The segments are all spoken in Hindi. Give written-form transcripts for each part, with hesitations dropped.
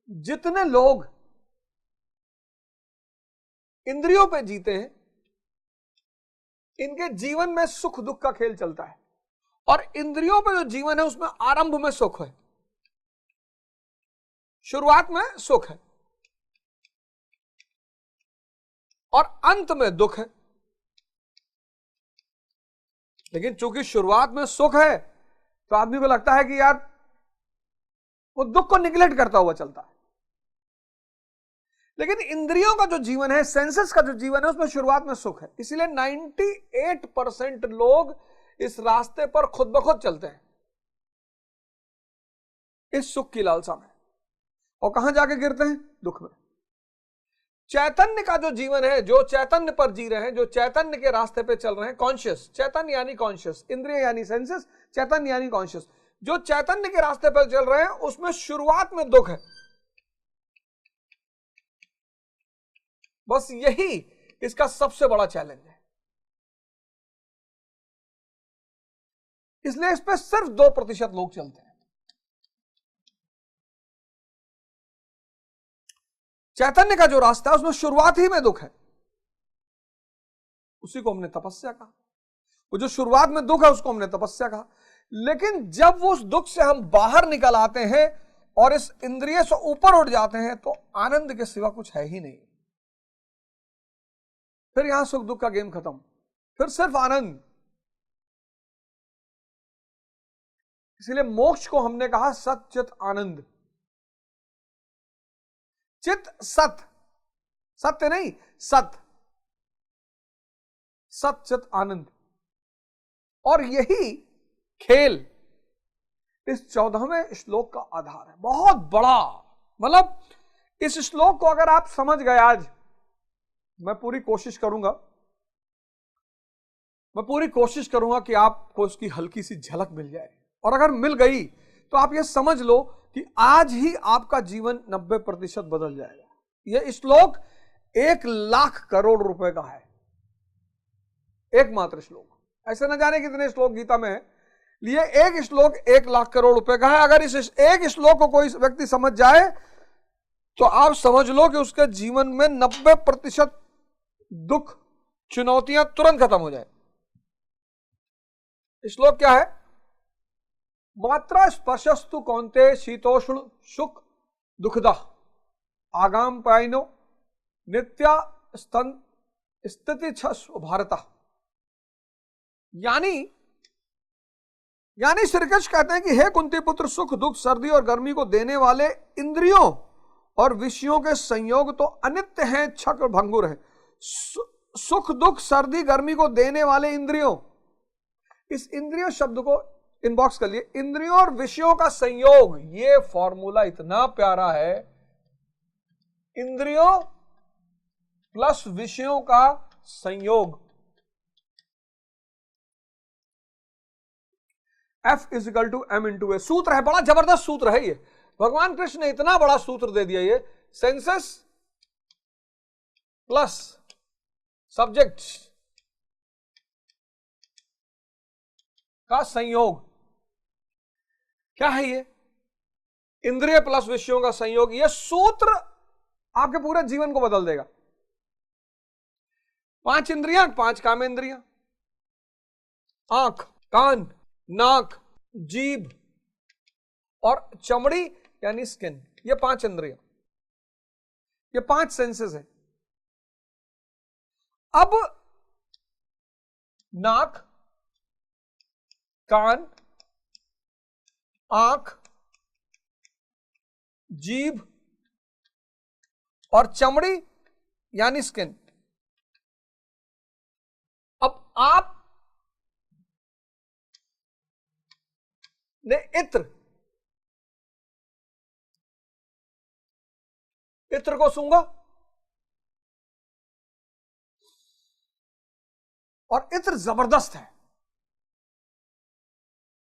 जितने लोग इंद्रियों पे जीते हैं, इनके जीवन में सुख दुख का खेल चलता है। और इंद्रियों पे जो जीवन है उसमें आरंभ में सुख है, शुरुआत में सुख है और अंत में दुख है। लेकिन चूंकि शुरुआत में सुख है तो आदमी को लगता है कि यार वो दुख को निगलेक्ट करता हुआ चलता है। लेकिन इंद्रियों का जो जीवन है, सेंसेस का जो जीवन है, उसमें शुरुआत में सुख है। इसीलिए 98% लोग इस रास्ते पर खुद ब खुद चलते हैं, इस सुख की लालसा में, और कहां जाके गिरते हैं? दुख में। चैतन्य का जो जीवन है, जो चैतन्य पर जी रहे हैं, जो चैतन्य के रास्ते पे चल रहे हैं, कॉन्शियस, चैतन्य यानी कॉन्शियस, इंद्रिय यानी सेंसेस, चैतन्य यानी कॉन्शियस, जो चैतन्य के रास्ते पर चल रहे हैं उसमें शुरुआत में दुख है। बस यही इसका सबसे बड़ा चैलेंज है। इसलिए इस पे सिर्फ 2% लोग चलते हैं। चैतन्य का जो रास्ता है उसमें शुरुआत ही में दुख है, उसी को हमने तपस्या कहा। वो जो शुरुआत में दुख है उसको हमने तपस्या कहा। लेकिन जब वो उस दुख से हम बाहर निकल आते हैं और इस इंद्रिय से ऊपर उठ जाते हैं तो आनंद के सिवा कुछ है ही नहीं। फिर यहां सुख दुख का गेम खत्म, फिर सिर्फ आनंद। इसलिए मोक्ष को हमने कहा सत चित आनंद। चित सत, सत्य नहीं, सत, सत चित आनंद। और यही खेल इस 14वें श्लोक का आधार है। बहुत बड़ा, मतलब इस श्लोक को अगर आप समझ गए आज, मैं पूरी कोशिश करूंगा कि आपको उसकी हल्की सी झलक मिल जाए। और अगर मिल गई तो आप ये समझ लो कि आज ही आपका जीवन 90% बदल जाएगा। यह श्लोक 1,00,000 करोड़ रुपए का है, एकमात्र श्लोक। ऐसे न जाने कितने श्लोक गीता में है, लिए एक श्लोक 1,00,000 करोड़ रुपए का है। अगर इस एक श्लोक को कोई व्यक्ति समझ जाए तो आप समझ लो कि उसके जीवन में 90% दुख, चुनौतियां तुरंत खत्म हो जाए। श्लोक क्या है? मात्रा स्पर्शस्तु कौन्ते शीतोष्ण सुख दुखदा आगाम पायनो नित्या स्तन स्थिति छस्व भारता। यानी श्री कृष्ण कहते हैं कि हे कुंती पुत्र, सुख दुख सर्दी और गर्मी को देने वाले इंद्रियों और विषयों के संयोग तो अनित्य हैं, चक्र भंगुर है। सुख दुख सर्दी गर्मी को देने वाले इंद्रियों, इस इंद्रियों शब्द को इनबॉक्स कर लिए। इंद्रियों और विषयों का संयोग, ये फॉर्मूला इतना प्यारा है। इंद्रियों प्लस विषयों का संयोग, F = m/a। सूत्र है, बड़ा जबरदस्त सूत्र है ये। भगवान कृष्ण ने इतना बड़ा सूत्र दे दिया। ये सेंसेस प्लस सब्जेक्ट का संयोग क्या है? ये इंद्रिय प्लस विषयों का संयोग। ये सूत्र आपके पूरे जीवन को बदल देगा। 5 इंद्रियां, 5 कामेंद्रियां, आंख, कान, नाक, जीभ और चमड़ी यानी स्किन, ये 5 इंद्रियां, ये 5 सेंसेस है। अब नाक, कान, आंख, जीभ और चमड़ी यानी स्किन। अब आप ने इत्र को सूंघा और इत्र जबरदस्त है।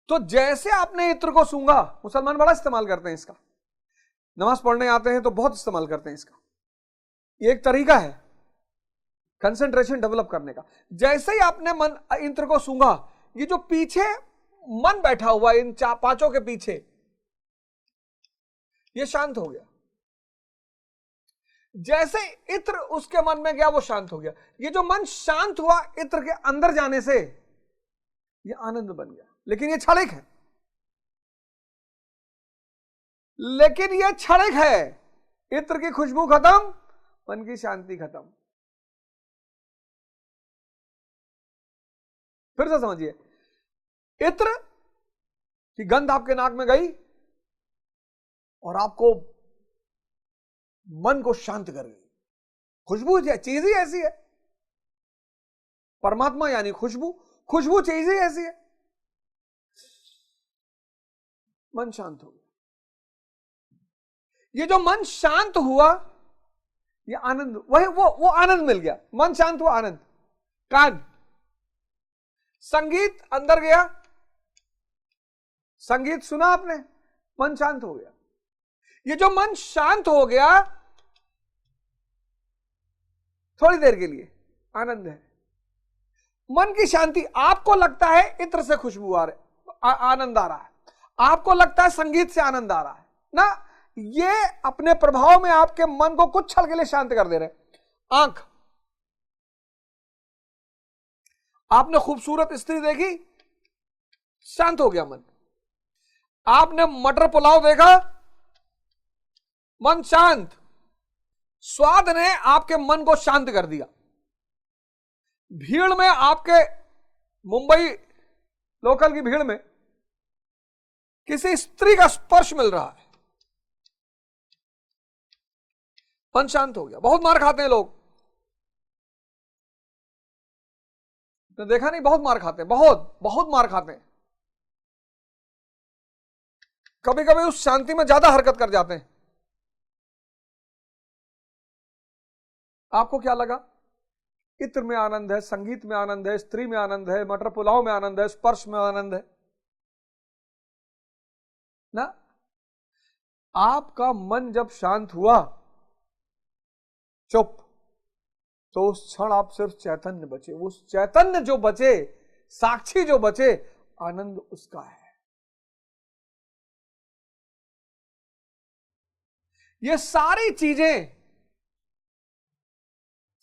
तो जैसे आपने इत्र को सूंघा, मुसलमान बड़ा इस्तेमाल करते हैं इसका, नमाज पढ़ने आते हैं तो बहुत इस्तेमाल करते हैं इसका। ये एक तरीका है कंसंट्रेशन डेवलप करने का। जैसे ही आपने इत्र को सूंघा, ये जो पीछे मन बैठा हुआ इन 5 के पीछे, ये शांत हो गया। जैसे इत्र उसके मन में गया वो शांत हो गया। ये जो मन शांत हुआ इत्र के अंदर जाने से, ये आनंद बन गया। लेकिन ये क्षणिक है, लेकिन ये क्षणिक है। इत्र की खुशबू खत्म, मन की शांति खत्म। फिर से समझिए, इत्र की गंध आपके नाक में गई और आपको मन को शांत कर गई। खुशबू चीज ही ऐसी है, परमात्मा यानी खुशबू, खुशबू चीज ही ऐसी है। मन शांत हो गया। ये जो मन शांत हुआ, ये आनंद, वही वो आनंद मिल गया। मन शांत हुआ, आनंद। कान, संगीत अंदर गया, संगीत सुना आपने, मन शांत हो गया। ये जो मन शांत हो गया थोड़ी देर के लिए, आनंद है। मन की शांति, आपको लगता है इत्र से खुशबू आ रही, आनंद आ रहा है, आपको लगता है संगीत से आनंद आ रहा है ना, ये अपने प्रभाव में आपके मन को कुछ क्षण के लिए शांत कर दे रहे। आंख, आपने खूबसूरत स्त्री देखी, शांत हो गया मन। आपने मटर पुलाव देखा, मन शांत। स्वाद ने आपके मन को शांत कर दिया। भीड़ में, आपके मुंबई लोकल की भीड़ में किसी स्त्री का स्पर्श मिल रहा है, मन शांत हो गया। बहुत मार खाते हैं लोग, तो देखा नहीं, बहुत मार खाते हैं, बहुत मार खाते हैं। कभी कभी उस शांति में ज्यादा हरकत कर जाते हैं। आपको क्या लगा? इत्र में आनंद है, संगीत में आनंद है, स्त्री में आनंद है, मटर पुलाव में आनंद है, स्पर्श में आनंद है ना। आपका मन जब शांत हुआ, चुप, तो उस क्षण आप सिर्फ चैतन्य बचे। उस चैतन्य जो बचे, साक्षी जो बचे, आनंद उसका है। ये सारी चीजें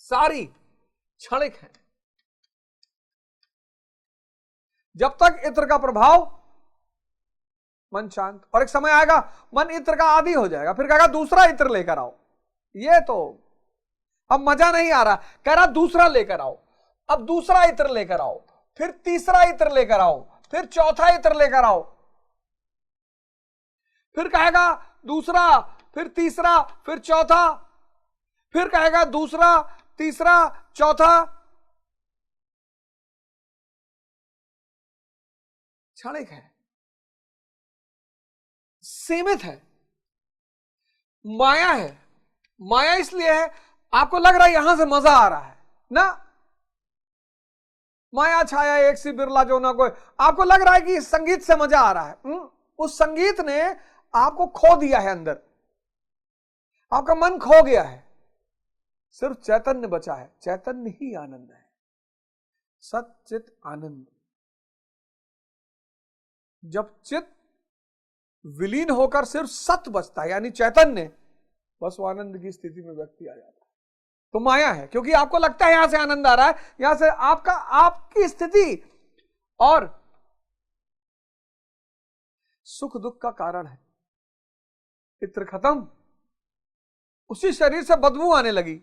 सारी क्षणिक हैं। जब तक इत्र का प्रभाव, मन शांत, और एक समय आएगा मन इत्र का आदी हो जाएगा, फिर कहेगा दूसरा इत्र लेकर आओ। ये तो अब मजा नहीं आ रहा, कह रहा दूसरा लेकर आओ, अब दूसरा इत्र लेकर आओ, फिर तीसरा इत्र लेकर आओ, फिर चौथा इत्र लेकर आओ, फिर कहेगा दूसरा, फिर तीसरा, फिर चौथा, फिर कहेगा दूसरा, तीसरा, चौथा। क्षणिक है, सीमित है, माया है। माया इसलिए है, आपको लग रहा है यहां से मजा आ रहा है ना, माया छाया एक सी बिरला जो ना कोई, आपको लग रहा है कि संगीत से मजा आ रहा है। उस संगीत ने आपको खो दिया है, अंदर आपका मन खो गया है, सिर्फ चैतन्य बचा है। चैतन्य ही आनंद है, सच्चित आनंद। जब चित विलीन होकर सिर्फ सत बचता है, यानी चैतन्य, बस वो आनंद की स्थिति में व्यक्ति आ जाता है। तो माया है, क्योंकि आपको लगता है यहां से आनंद आ रहा है, यहां से आपकी स्थिति और सुख दुख का कारण है। इत्र खत्म, उसी शरीर से बदबू आने लगी।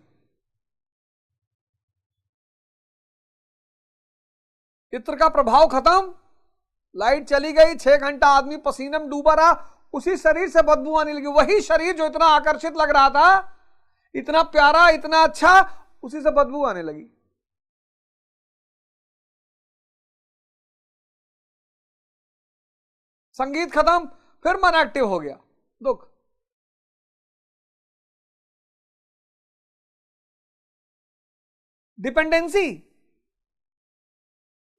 इत्र का प्रभाव खत्म, लाइट चली गई, 6 घंटा आदमी पसीने में डूबा रहा, उसी शरीर से बदबू आने लगी। वही शरीर जो इतना आकर्षित लग रहा था, इतना प्यारा, इतना अच्छा, उसी से बदबू आने लगी। संगीत खत्म, फिर मन एक्टिव हो गया। दुख, डिपेंडेंसी,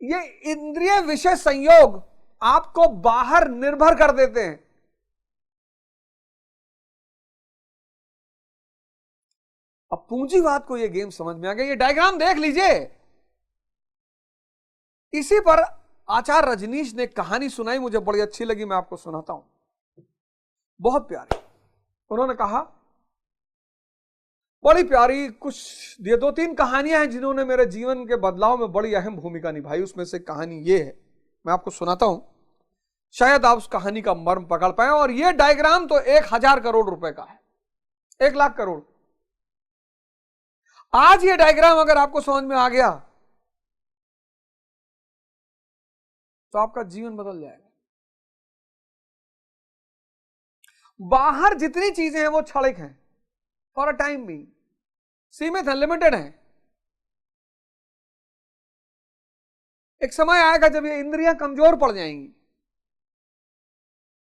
ये इंद्रिय विषय संयोग आपको बाहर निर्भर कर देते हैं। अब पूंजीवाद को ये गेम समझ में आ गया। ये डायग्राम देख लीजिए, इसी पर आचार्य रजनीश ने कहानी सुनाई, मुझे बड़ी अच्छी लगी, मैं आपको सुनाता हूं, बहुत प्यारी। उन्होंने कहा, बड़ी प्यारी कुछ ये 2-3 कहानियां हैं जिन्होंने मेरे जीवन के बदलाव में बड़ी अहम भूमिका निभाई। उसमें से कहानी ये है, मैं आपको सुनाता हूं, शायद आप उस कहानी का मर्म पकड़ पाए। और ये डायग्राम तो 1000 करोड़ रुपए का है, 1 लाख करोड़। आज ये डायग्राम अगर आपको समझ में आ गया तो आपका जीवन बदल जाएगा। बाहर जितनी चीजें हैं वो क्षणिक हैं, फॉर अ टाइम भी सीमित है, लिमिटेड है। एक समय आएगा जब ये इंद्रियां कमजोर पड़ जाएंगी।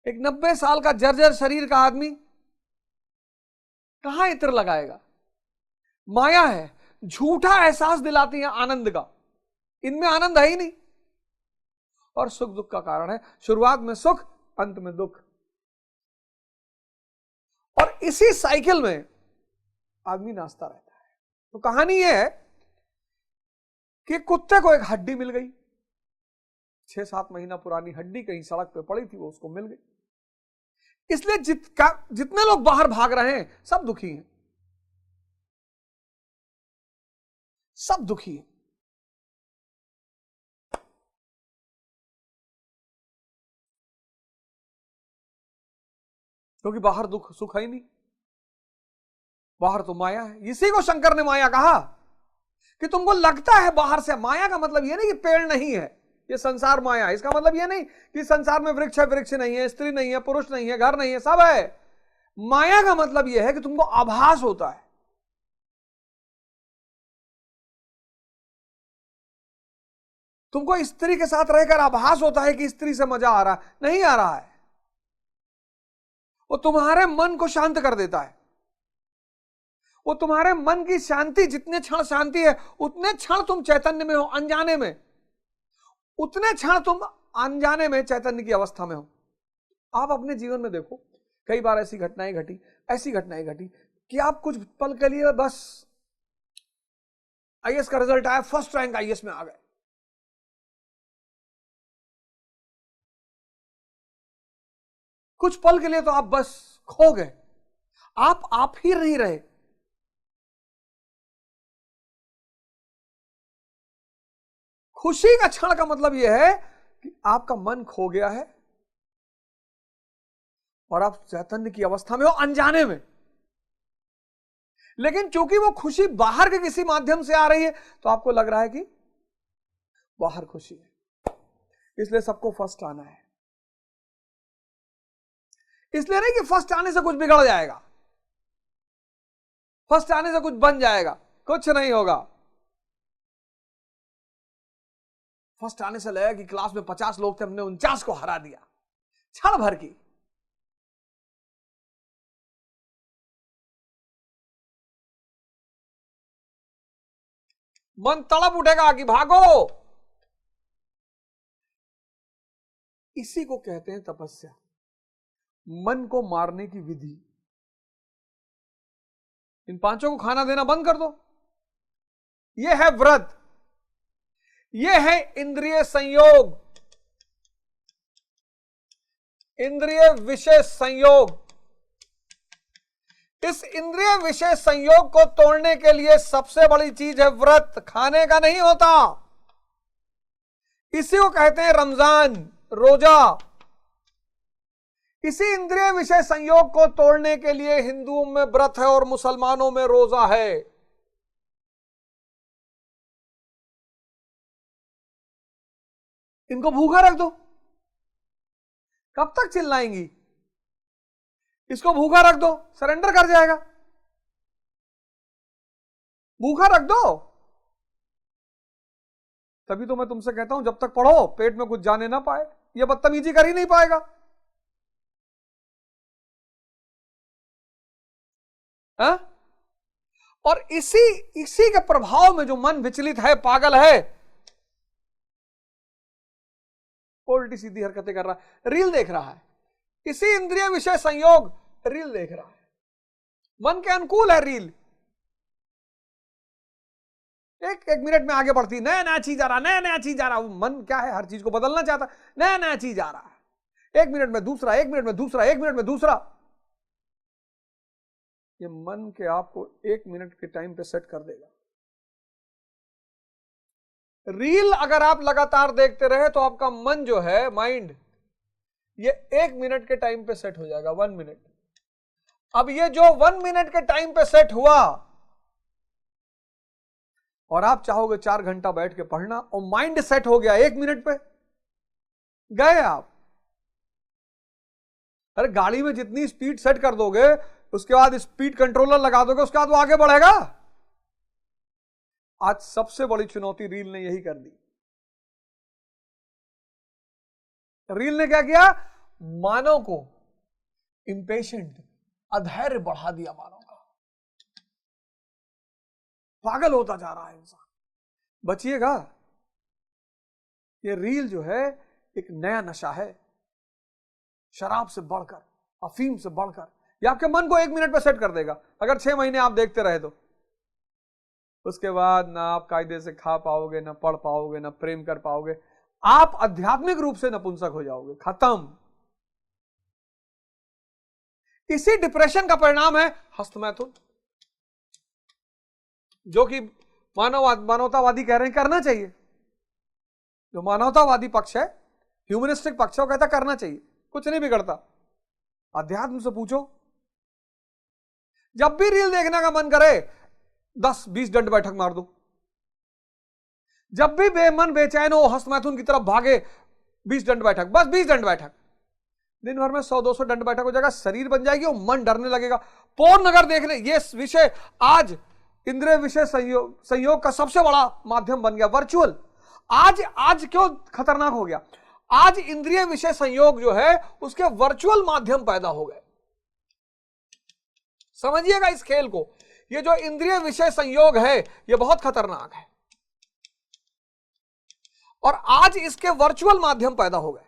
एक 90 साल का जर्जर शरीर का आदमी कहां इत्र लगाएगा? माया है, झूठा एहसास दिलाती है आनंद का, इनमें आनंद है ही नहीं। और सुख दुख का कारण है, शुरुआत में सुख, अंत में दुख। और इसी साइकिल में आदमी नाचता रहता है। तो कहानी यह है कि कुत्ते को एक हड्डी मिल गई, 6-7 महीना पुरानी हड्डी कहीं सड़क पे पड़ी थी, वो उसको मिल गई। इसलिए जितने लोग बाहर भाग रहे हैं सब दुखी हैं, सब दुखी हैं। क्योंकि बाहर दुख सुख है ही नहीं, बाहर तो माया है। इसी को शंकर ने माया कहा कि तुमको लगता है बाहर से। माया का मतलब यह नहीं कि पेड़ नहीं है, ये संसार माया है। इसका मतलब यह नहीं कि संसार में वृक्ष है, वृक्ष नहीं है, स्त्री नहीं है, पुरुष नहीं है, घर नहीं है, सब है। माया का मतलब यह है कि तुमको आभास होता है। तुमको स्त्री के साथ रहकर आभास होता है कि स्त्री से मजा आ रहा है, नहीं आ रहा है। वो तुम्हारे मन को शांत कर देता है। वो तुम्हारे मन की शांति, जितने क्षण शांति है उतने क्षण तुम चैतन्य में हो, अनजाने में। उतने क्षण तुम अनजाने में चैतन्य की अवस्था में हो। आप अपने जीवन में देखो, कई बार ऐसी घटनाएं घटी, ऐसी घटनाएं घटी कि आप कुछ पल के लिए बस आईएएस का रिजल्ट आया, फर्स्ट रैंक आईएएस में आ गए। कुछ पल के लिए तो आप बस खो गए, आप ही नहीं रहे। खुशी का क्षण का मतलब यह है कि आपका मन खो गया है और आप चैतन्य की अवस्था में हो, अनजाने में। लेकिन चूंकि वो खुशी बाहर के किसी माध्यम से आ रही है तो आपको लग रहा है कि बाहर खुशी है। इसलिए सबको फर्स्ट आना है। इसलिए नहीं कि फर्स्ट आने से कुछ बिगड़ जाएगा, फर्स्ट आने से कुछ बन जाएगा, कुछ नहीं होगा। फर्स्ट आने से लगा कि क्लास में 50 लोग थे, हमने 49 को हरा दिया, क्षण भर की। मन तड़प उठेगा कि भागो। इसी को कहते हैं तपस्या, मन को मारने की विधि। इन 5 को खाना देना बंद कर दो। यह है व्रत, यह है इंद्रिय संयोग, इंद्रिय विषय संयोग। इस इंद्रिय विषय संयोग को तोड़ने के लिए सबसे बड़ी चीज है व्रत, खाने का नहीं होता। इसी को कहते हैं रमजान, रोजा। इसी इंद्रिय विषय संयोग को तोड़ने के लिए हिंदुओं में व्रत है और मुसलमानों में रोजा है। इनको भूखा रख दो, कब तक चिल्लाएंगी? इसको भूखा रख दो, सरेंडर कर जाएगा। भूखा रख दो। तभी तो मैं तुमसे कहता हूं जब तक पढ़ो पेट में कुछ जाने ना पाए, यह बदतमीजी कर ही नहीं पाएगा। हा? और इसी के प्रभाव में जो मन विचलित है, पागल है, उल्टी सीधी हरकतें कर रहा है, रील देख रहा है। इसी इंद्रिय विषय संयोग रील देख रहा है। मन के अनुकूल है रील। एक मिनट में आगे बढ़ती, नया नया चीज आ रहा, नया नया चीज आ रहा। मन क्या है, हर चीज को बदलना चाहता, नया नया चीज आ रहा है। 1 मिनट में दूसरा, 1 मिनट में दूसरा, 1 मिनट में दूसरा। ये मन के आपको 1 मिनट के टाइम पे सेट कर देगा। रील अगर आप लगातार देखते रहे तो आपका मन जो है, माइंड, ये 1 मिनट के टाइम पे सेट हो जाएगा, 1 मिनट। अब ये जो 1 मिनट के टाइम पे सेट हुआ और आप चाहोगे 4 घंटा बैठ के पढ़ना और माइंड सेट हो गया 1 मिनट पे, गए आप। अरे गाड़ी में जितनी स्पीड सेट कर दोगे उसके बाद स्पीड कंट्रोलर लगा दोगे, उसके बाद वो आगे बढ़ेगा। आज सबसे बड़ी चुनौती रील ने यही कर दी। रील ने क्या किया? मानव को इंपेशेंट, अधैर्य बढ़ा दिया मानव का। पागल होता जा रहा है इंसान। बचिएगा, ये रील जो है एक नया नशा है, शराब से बढ़कर, अफीम से बढ़कर। ये आपके मन को 1 मिनट पे सेट कर देगा। अगर 6 महीने आप देखते रहे तो उसके बाद ना आप कायदे से खा पाओगे, ना पढ़ पाओगे, ना प्रेम कर पाओगे। आप आध्यात्मिक रूप से नपुंसक हो जाओगे, खत्म। इसी डिप्रेशन का परिणाम है हस्तमैथुन, जो कि मानवतावादी कह रहे हैं करना चाहिए। जो मानवतावादी पक्ष है, ह्यूमनिस्टिक पक्ष है, वो कहता करना चाहिए, कुछ नहीं बिगड़ता। अध्यात्म से पूछो, जब भी रील देखने का मन करे 10-20 दंड बैठक मार दो। जब भी बेमन बेचैन हो, हस्तमैथुन की तरफ भागे, 20 दंड बैठक, बस 20 दंड बैठक। दिन भर में 100-200 दंड बैठक हो जाएगा, शरीर बन जाएगी और मन डरने लगेगा। पोर्न अगर देखने, ये विषय आज इंद्रिय विषय संयोग का सबसे बड़ा माध्यम बन गया, वर्चुअल। आज क्यों खतरनाक हो गया? आज इंद्रिय विषय संयोग जो है उसके वर्चुअल माध्यम पैदा हो गए। समझिएगा इस खेल को। ये जो इंद्रिय विषय संयोग है ये बहुत खतरनाक है और आज इसके वर्चुअल माध्यम पैदा हो गए।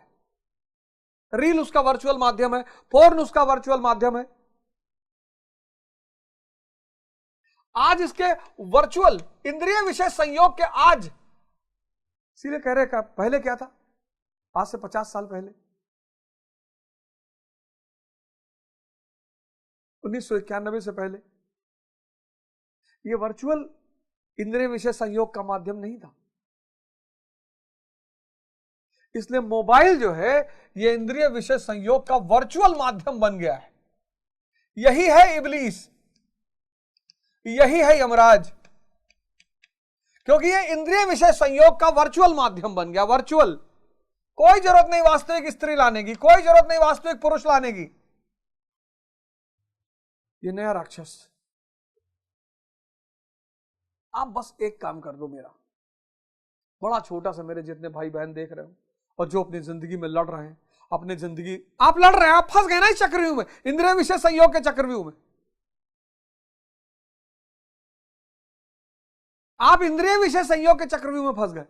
रील उसका वर्चुअल माध्यम है, पोर्न उसका वर्चुअल माध्यम है। आज इसके वर्चुअल इंद्रिय विषय संयोग के आज, इसीलिए कह रहे हैं पहले क्या था, आज से 50 साल पहले 1991 से पहले ये वर्चुअल इंद्रिय विषय संयोग का माध्यम नहीं था। इसलिए मोबाइल जो है ये इंद्रिय विषय संयोग का वर्चुअल माध्यम बन गया है। यही है इब्लीस, यही है यमराज, क्योंकि ये इंद्रिय विषय संयोग का वर्चुअल माध्यम बन गया। वर्चुअल, कोई जरूरत नहीं वास्तविक स्त्री लाने की, कोई जरूरत नहीं वास्तविक पुरुष लाने की। ये नया राक्षस। आप बस एक काम कर दो, मेरा बड़ा छोटा सा, मेरे जितने भाई बहन देख रहे हो और जो अपनी जिंदगी में लड़ रहे हैं, अपनी जिंदगी आप लड़ रहे हैं, आप फंस गए ना इस चक्रव्यूह में, इंद्रिय विषय संयोग के चक्रव्यूह में। आप इंद्रिय विषय संयोग के चक्रव्यूह में फंस गए।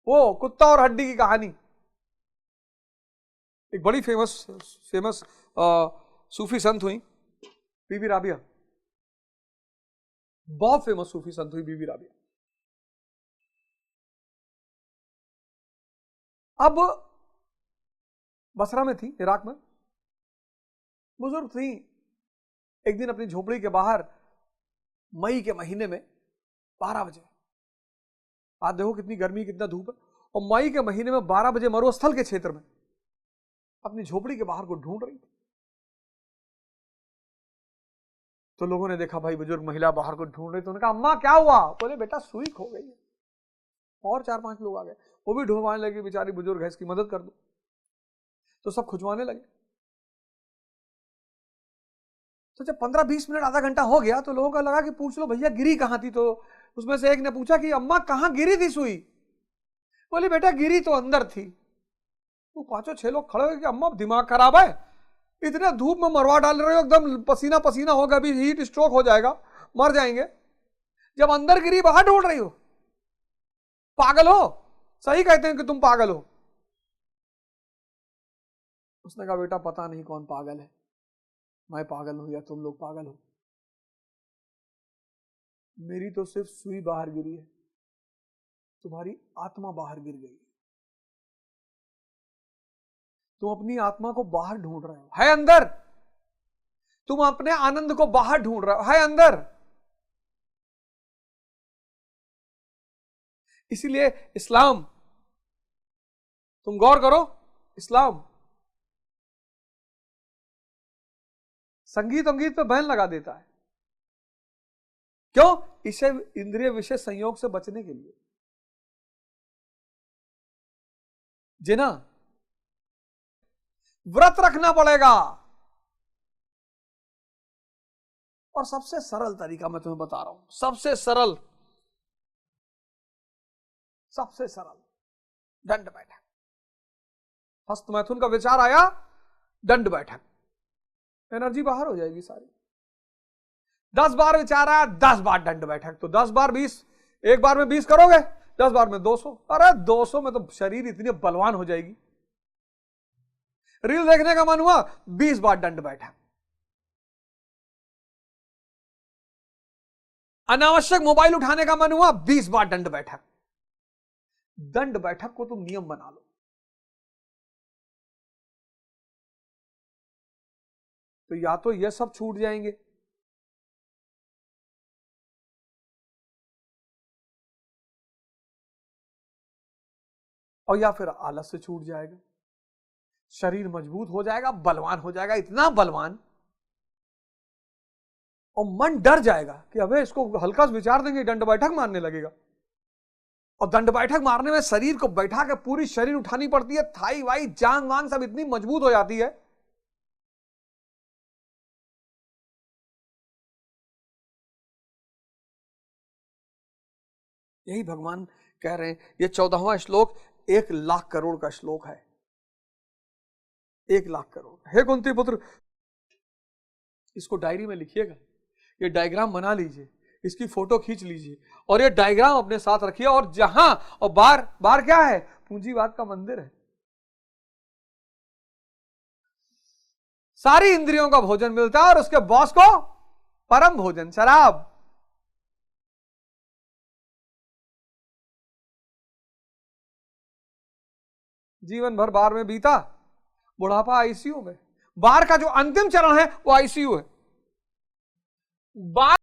वो कुत्ता और हड्डी की कहानी, एक बड़ी फेमस सूफी संत हुई बीबी राबिया, बहुत फेमस सूफी संत हुई बीबी राबिया। अब बसरा में थी, इराक में, बुजुर्ग थी। एक दिन अपनी झोपड़ी के बाहर मई के महीने में 12 बजे, आज देखो कितनी गर्मी, कितना धूप है, और मई के महीने में 12 बजे मरुस्थल के क्षेत्र में अपनी झोपड़ी के बाहर को ढूंढ रही थी। तो लोगों ने देखा भाई बुजुर्ग महिला बाहर को ढूंढ रही, तो उन्होंने कहा अम्मा क्या हुआ? बोले बेटा सुई खो गई है। और 4-5 लोग आ गए, वो भी ढूंढवाने लगे, बेचारी बुजुर्ग है, इसकी मदद कर दो। तो सब खुजवाने लगे। तो जब 15-20 मिनट, आधा घंटा हो गया तो लोगों को लगा कि पूछ लो भैया गिरी कहां थी। तो उसमें से एक ने पूछा कि अम्मा कहां गिरी थी सुई? बोली बेटा गिरी तो अंदर थी। वो 5-6 लोग खड़े हो गए कि अम्मा दिमाग खराब है, इतने धूप में मरवा डाल रहे हो, एकदम पसीना पसीना होगा, अभी हीट स्ट्रोक हो जाएगा, मर जाएंगे। जब अंदर गिरी बाहर ढूंढ रही हो, पागल हो? सही कहते हैं कि तुम पागल हो। उसने कहा बेटा पता नहीं कौन पागल है, मैं पागल हूं या तुम लोग पागल हो। मेरी तो सिर्फ सुई बाहर गिरी है, तुम्हारी आत्मा बाहर गिर गई। तुम अपनी आत्मा को बाहर ढूंढ रहे हो, है अंदर। तुम अपने आनंद को बाहर ढूंढ रहे हो, है अंदर। इसीलिए इस्लाम, तुम गौर करो, इस्लाम संगीत अंगीत पे बैन लगा देता है। क्यों? इसे इंद्रिय विषय संयोग से बचने के लिए। जिना व्रत रखना पड़ेगा। और सबसे सरल तरीका मैं तुम्हें बता रहा हूं, सबसे सरल दंड बैठक। हस्त मैथुन का विचार आया, दंड बैठक, एनर्जी बाहर हो जाएगी सारी। 10 बार विचार आया, 10 बार दंड बैठक, तो 10 बार 20, एक बार में 20 करोगे, 10 बार में 200। अरे 200 में तो शरीर इतनी बलवान हो जाएगी। रील देखने का मन हुआ, 20 बार दंड बैठक। अनावश्यक मोबाइल उठाने का मन हुआ, 20 बार दंड बैठक। दंड बैठक को तुम नियम बना लो, तो या तो ये सब छूट जाएंगे, और या फिर आलस से छूट जाएगा, शरीर मजबूत हो जाएगा, बलवान हो जाएगा, इतना बलवान, और मन डर जाएगा कि अबे इसको हल्का से विचार देंगे, दंड बैठक मारने लगेगा। और दंड बैठक मारने में शरीर को बैठा के पूरी शरीर उठानी पड़ती है, थाई वाई जांग वांग सब इतनी मजबूत हो जाती है। यही भगवान कह रहे हैं। ये 14वां श्लोक 1 लाख करोड़ का श्लोक है, 1 लाख करोड़। हे कुंती पुत्र, इसको डायरी में लिखिएगा, ये डायग्राम बना लीजिए, इसकी फोटो खींच लीजिए, और ये डायग्राम अपने साथ रखिए। और जहां, और बार क्या है? पूंजीवाद का मंदिर है। सारी इंद्रियों का भोजन मिलता है, और उसके बॉस को परम भोजन शराब। जीवन भर बार में बीता, बुढ़ापा आईसीयू में। बार का जो अंतिम चरण है वो आईसीयू है। बार